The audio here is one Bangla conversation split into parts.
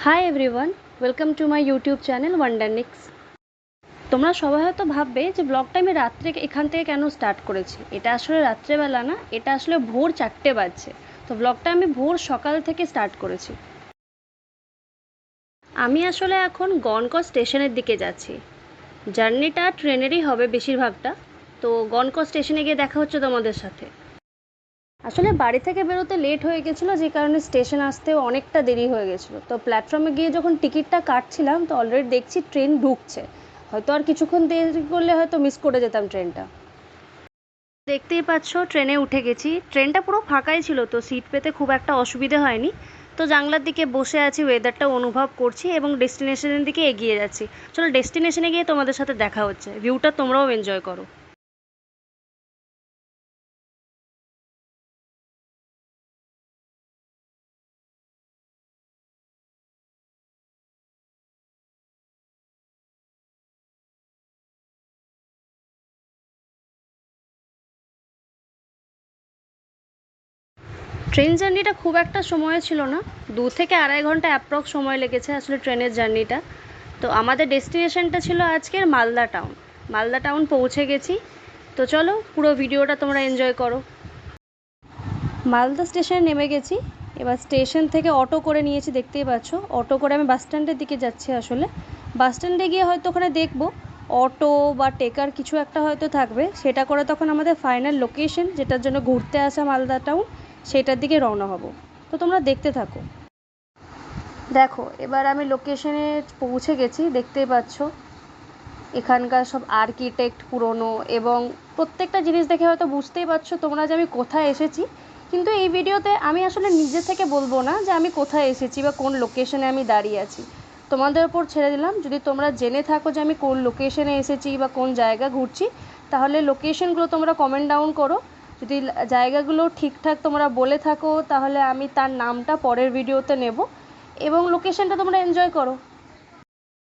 High everyone, welcome to my YouTube channel Wondernix. তোমরা সবাই হয়তো ভাববে যে ব্লগটা আমি রাত্রে এখান থেকে কেন স্টার্ট করেছি। এটা আসলে রাত্রেবেলা না, এটা আসলে ভোর 4টে বাজছে। তো ব্লগটা আমি ভোর সকাল থেকে স্টার্ট করেছি। আমি আসলে এখন গনকর স্টেশনের দিকে যাচ্ছি। জার্নিটা ট্রেনেরই হবে বেশিরভাগটা। তো গনকর স্টেশনে গিয়ে দেখা হচ্ছে তোমাদের সাথে। আসলে বাড়ি থেকে বেরোতে লেট হয়ে গেছিলো, যে কারণে স্টেশন আসতেও অনেকটা দেরি হয়ে গেছিলো। তো প্ল্যাটফর্মে গিয়ে যখন টিকিটটা কাটছিলাম, তো অলরেডি দেখছি ট্রেন ঢুকছে। হয়তো আর কিছুক্ষণ দেরি করলে হয়তো মিস করে যেতাম ট্রেনটা। দেখতেই পাচ্ছ ট্রেনে উঠে গেছি। ট্রেনটা পুরো ফাঁকাই ছিল, তো সিট পেতে খুব একটা অসুবিধা হয়নি। তো জানলার দিকে বসে আছি, ওয়েদারটা অনুভব করছি এবং ডেস্টিনেশনের দিকে এগিয়ে যাচ্ছি। চলো ডেস্টিনেশনে গিয়ে তোমাদের সাথে দেখা হচ্ছে। ভিউটা তোমরাও এনজয় করো। ট্রেন জার্নিটা খুব একটা সময় ছিল না, 2 থেকে আড়াই ঘন্টা অ্যাপ্রক্স সময় লেগেছে আসলে ট্রেনের জার্নিটা। তো আমাদের ডেস্টিনেশনটা ছিল আজকের মালদা টাউন। মালদা টাউন পৌঁছে গেছি। তো চলো পুরো ভিডিওটা তোমরা এনজয় করো। মালদা স্টেশনে নেমে গেছি। এবার স্টেশন থেকে অটো করে নিয়েছি, দেখতেই পাচ্ছ। অটো করে আমি বাস স্ট্যান্ডের দিকে যাচ্ছি। আসলে বাস স্ট্যান্ডে গিয়ে হয়তো ওখানে দেখবো অটো বা টেকার কিছু একটা হয়তো থাকবে, সেটা করে তখন আমাদের ফাইনাল লোকেশন, যেটার জন্য ঘুরতে আসা মালদা টাউন, সেটার দিকে রওনা হব। তো তোমরা দেখতে থাকো। দেখো এবার আমি লোকেশনে পৌঁছে গেছি, দেখতেই পাচ্ছ। এখানকার সব আর্কিটেক্ট পুরনো, এবং প্রত্যেকটা জিনিস দেখে হয়তো বুঝতেই পারছো তোমরা যে আমি কোথায় এসেছি। কিন্তু এই ভিডিওতে আমি আসলে নিজে থেকে বলবো না যে আমি কোথায় এসেছি বা কোন লোকেশনে আমি দাঁড়িয়ে আছি। তোমাদের ওপর ছেড়ে দিলাম, যদি তোমরা জেনে থাকো যে আমি কোন লোকেশনে এসেছি বা কোন জায়গা ঘুরছি, তাহলে লোকেশনগুলো তোমরা কমেন্ট ডাউন করো। যদি জায়গাগুলো ঠিকঠাক তোমরা বলে থাকো, তাহলে আমি তার নামটা পরের ভিডিওতে নেব এবং লোকেশনটা তোমরা এনজয় করো।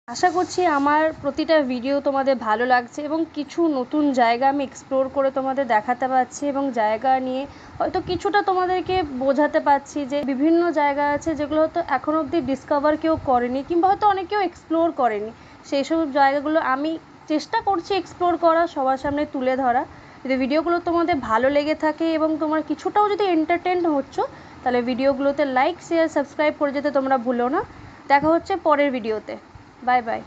আশা করছি আমার প্রতিটা ভিডিও তোমাদের ভালো লাগছে এবং কিছু নতুন জায়গা আমি এক্সপ্লোর করে তোমাদের দেখাতে পারছি, এবং জায়গা নিয়ে হয়তো কিছুটা তোমাদেরকে বোঝাতে পারছি যে বিভিন্ন জায়গা আছে যেগুলো হয়তো এখনও অবধি ডিসকভার কেউ করেনি, কিংবা হয়তো অনেকেও এক্সপ্লোর করেনি। সেই সব জায়গাগুলো আমি চেষ্টা করছি এক্সপ্লোর করা, সবার সামনে তুলে ধরা। যদি ভিডিওগুলো তোমাদের ভালো লেগে থাকে এবং তোমরা কিছুটাও যদি এন্টারটেন হচ্ছ, তাহলে ভিডিওগুলোতে লাইক শেয়ার সাবস্ক্রাইব করে যেতে তোমরা ভুলো না। দেখা হচ্ছে পরের ভিডিওতে। Bye bye.